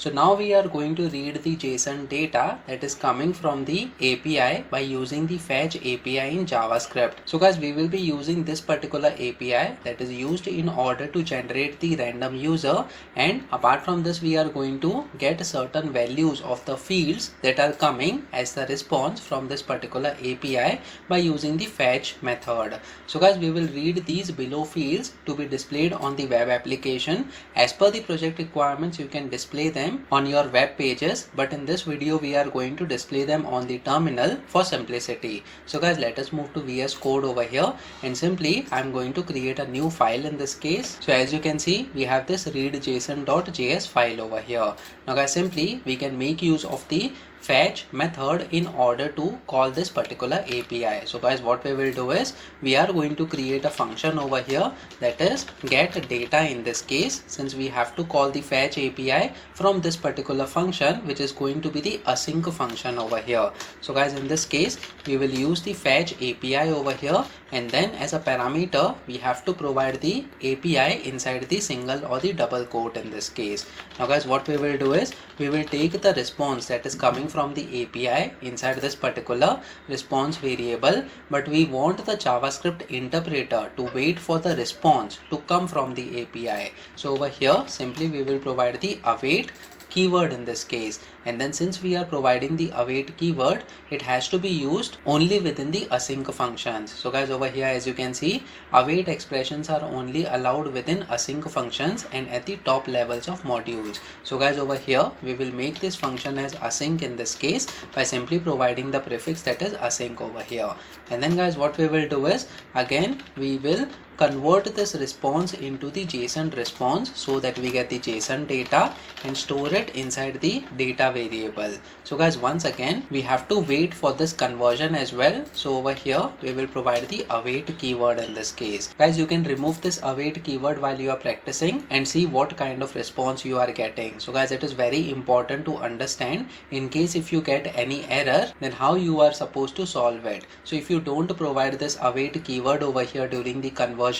So now we are going to read the JSON data that is coming from the API by using the fetch API in JavaScript. So guys, we will be using this particular API that is used in order to generate the random user, and apart from this we are going to get certain values of the fields that are coming as the response from this particular API by using the fetch method. So guys, we will read these below fields to be displayed on the web application. As per the project requirements, you can display them on your web pages, but in this video we are going to display them on the terminal for simplicity. So guys, let us move to VS Code over here, and simply I'm going to create a new file in this case. So as you can see, we have this readjson.js file over here. Now guys, simply we can make use of the fetch method in order to call this particular API. So guys, what we will do is we are going to create a function over here that is get data in this case, since we have to call the fetch API from this particular function, which is going to be the async function over here. So guys, in this case we will use the fetch API over here, and then as a parameter we have to provide the API inside the single or the double quote in this case. Now guys, what we will do is we will take the response that is coming from the API inside this particular response variable, but we want the JavaScript interpreter to wait for the response to come from the API. So over here simply we will provide the await keyword in this case, and then since we are providing the await keyword, it has to be used only within the async functions. So guys, over here as you can see, await expressions are only allowed within async functions and at the top levels of modules. So guys, over here we will make this function as async in this case by simply providing the prefix that is async over here. And then guys, what we will do is again we will convert this response into the JSON response so that we get the JSON data and store it inside the data variable. So guys, once again we have to wait for this conversion as well. So over here we will provide the await keyword in this case. Guys, you can remove this await keyword while you are practicing and see what kind of response you are getting. So guys, it is very important to understand in case if you get any error, then how you are supposed to solve it. So if you don't provide this await keyword over here during the conversion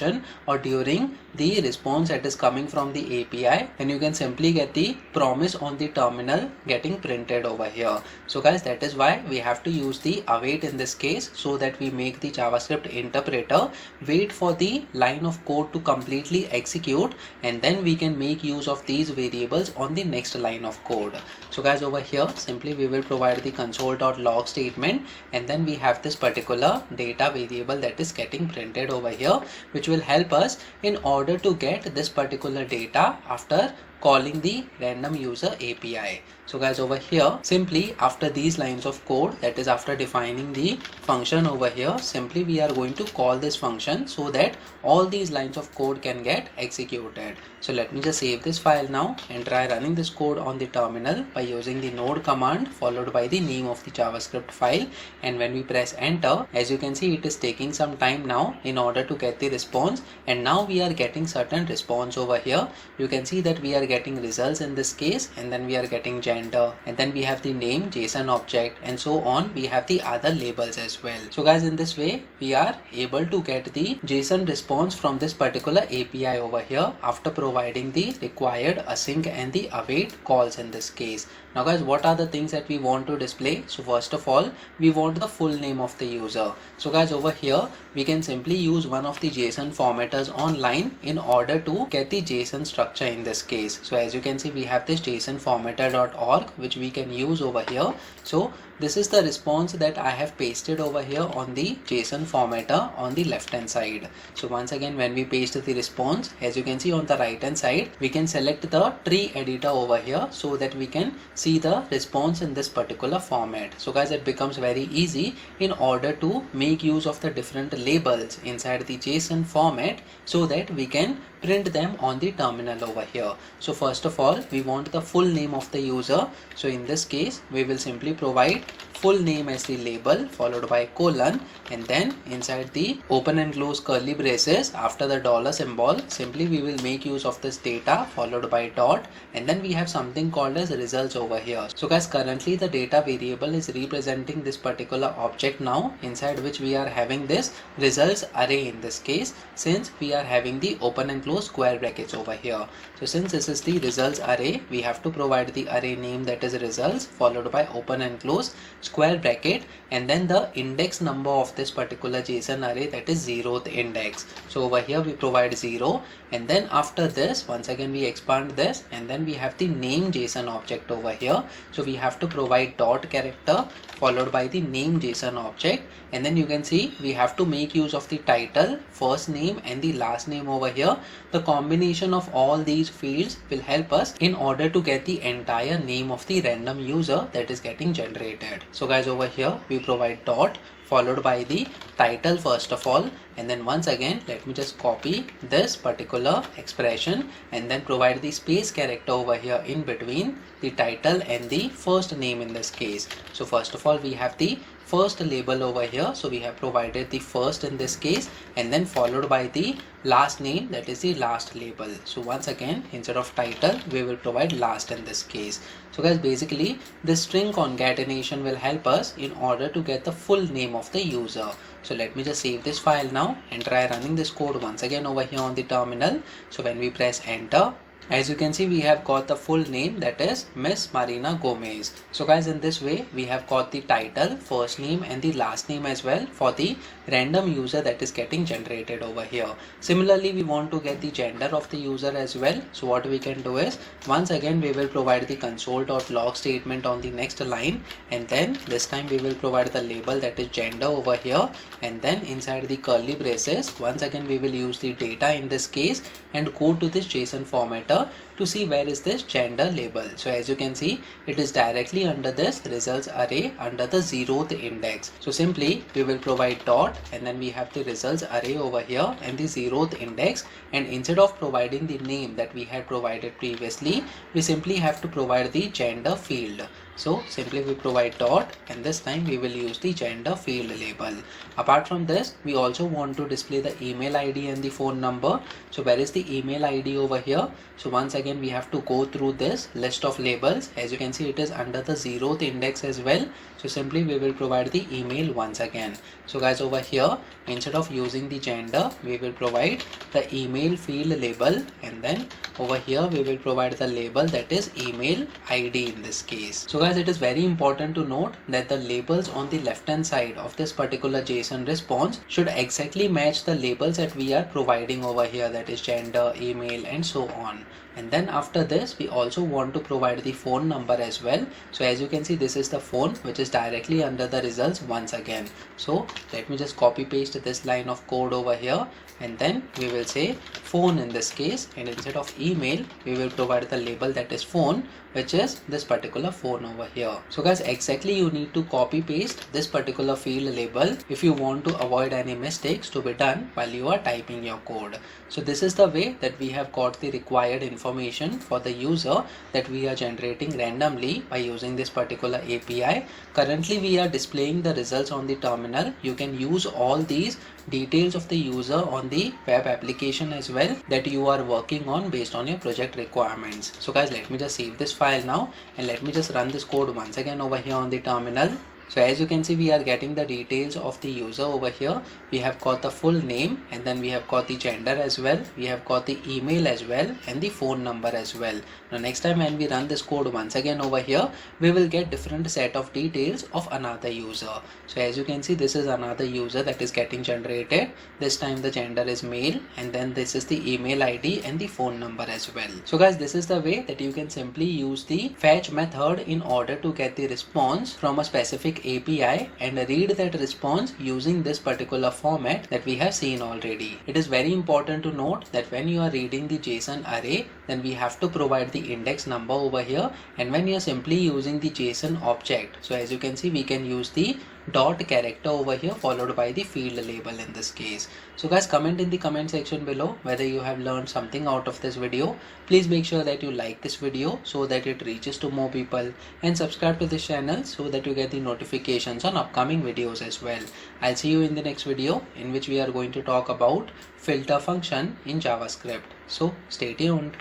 or during the response that is coming from the API, then you can simply get the promise on the terminal getting printed over here. So guys, that is why we have to use the await in this case, so that we make the JavaScript interpreter wait for the line of code to completely execute, and then we can make use of these variables on the next line of code. So guys, over here simply we will provide the console.log statement, and then we have this particular data variable that is getting printed over here, which will help us in order to get this particular data after calling the random user API. So guys, over here simply after these lines of code, that is after defining the function over here, simply we are going to call this function so that all these lines of code can get executed. So let me just save this file now and try running this code on the terminal by using the node command followed by the name of the JavaScript file. And when we press enter, as you can see, it is taking some time now in order to get the response, and now we are getting certain response over here. You can see that we are getting results in this case, and then we are getting gender, and then we have the name, JSON object, and so on. We have the other labels as well. So guys, in this way we are able to get the JSON response from this particular API over here after providing the required async and the await calls in this case. Now guys, what are the things that we want to display? So first of all, we want the full name of the user. So guys, over here we can simply use one of the JSON formatters online in order to get the JSON structure in this case. So as you can see, we have this JSON formatter.org which we can use over here. So this is the response that I have pasted over here on the JSON formatter on the left hand side. So once again, when we paste the response, as you can see on the right hand side, we can select the tree editor over here so that we can see the response in this particular format. So guys, it becomes very easy in order to make use of the different labels inside the JSON format so that we can print them on the terminal over here. So first of all, we want the full name of the user. So in this case, we will simply provide full name as the label followed by colon, and then inside the open and close curly braces after the dollar symbol, simply we will make use of this data followed by dot, and then we have something called as results over here. So guys, currently the data variable is representing this particular object now, inside which we are having this results array in this case, since we are having the open and close square brackets over here. So since this is the results array, we have to provide the array name, that is results, followed by open and close square bracket, and then the index number of this particular JSON array, that is 0th index. So over here we provide 0, and then after this once again we expand this, and then we have the name JSON object over here. So we have to provide dot character followed by the name JSON object, and then you can see we have to make use of the title, first name and the last name over here. The combination of all these fields will help us in order to get the entire name of the random user that is getting generated. So guys, over here we provide dot followed by the title first of all, and then once again let me just copy this particular expression and then provide the space character over here in between the title and the first name in this case. So first of all we have the first label over here, so we have provided the first in this case, and then followed by the last name, that is the last label. So once again instead of title we will provide last in this case. So guys, basically this string concatenation will help us in order to get the full name of the user. So let me just save this file now and try running this code once again over here on the terminal. So when we press enter, as you can see we have got the full name, that is Miss Marina Gomez. So guys, in this way we have got the title, first name and the last name as well for the random user that is getting generated over here. Similarly, we want to get the gender of the user as well. So what we can do is once again we will provide the console.log statement on the next line, and then this time we will provide the label, that is gender over here, and then inside the curly braces once again we will use the data in this case and go to this JSON formatter to see where is this gender label. So as you can see it is directly under this results array under the 0th index. So simply we will provide dot, and then we have the results array over here and the 0th index, and instead of providing the name that we had provided previously, we simply have to provide the gender field. So simply we provide dot, and this time we will use the gender field label. Apart from this, we also want to display the email ID and the phone number. So where is the email ID over here? So once again we have to go through this list of labels. As you can see it is under the 0th index as well. So simply we will provide the email once again. So guys, over here instead of using the gender we will provide the email field label, and then over here we will provide the label, that is email ID in this case. So guys, it is very important to note that the labels on the left hand side of this particular JSON response should exactly match the labels that we are providing over here, that is gender, email and so on. And then after this we also want to provide the phone number as well. So as you can see this is the phone which is directly under the results once again. So let me just copy paste this line of code over here, and then we will say phone in this case, and instead of email we will provide the label, that is phone, which is this particular phone over here. So guys, exactly you need to copy paste this particular field label if you want to avoid any mistakes to be done while you are typing your code. So this is the way that we have got the required information for the user that we are generating randomly by using this particular API. Currently we are displaying the results on the terminal. You can use all these details of the user on the web application as well that you are working on based on your project requirements. So guys, let me just save this file now and let me just run this code once again over here on the terminal. So as you can see we are getting the details of the user over here. We have got the full name, and then we have got the gender as well, we have got the email as well and the phone number as well. Now next time when we run this code once again over here, we will get different set of details of another user. So as you can see this is another user that is getting generated. This time the gender is male, and then this is the email ID and the phone number as well. So guys, this is the way that you can simply use the fetch method in order to get the response from a specific API and read that response using this particular format that we have seen already. It is very important to note that when you are reading the JSON array, then we have to provide the index number over here, and when you are simply using the JSON object, so as you can see we can use the dot character over here followed by the field label in this case. So guys, comment in the comment section below whether you have learned something out of this video. Please make sure that you like this video so that it reaches to more people, and subscribe to this channel so that you get the notifications on upcoming videos as well. I'll see you in the next video in which we are going to talk about filter function in JavaScript. So stay tuned.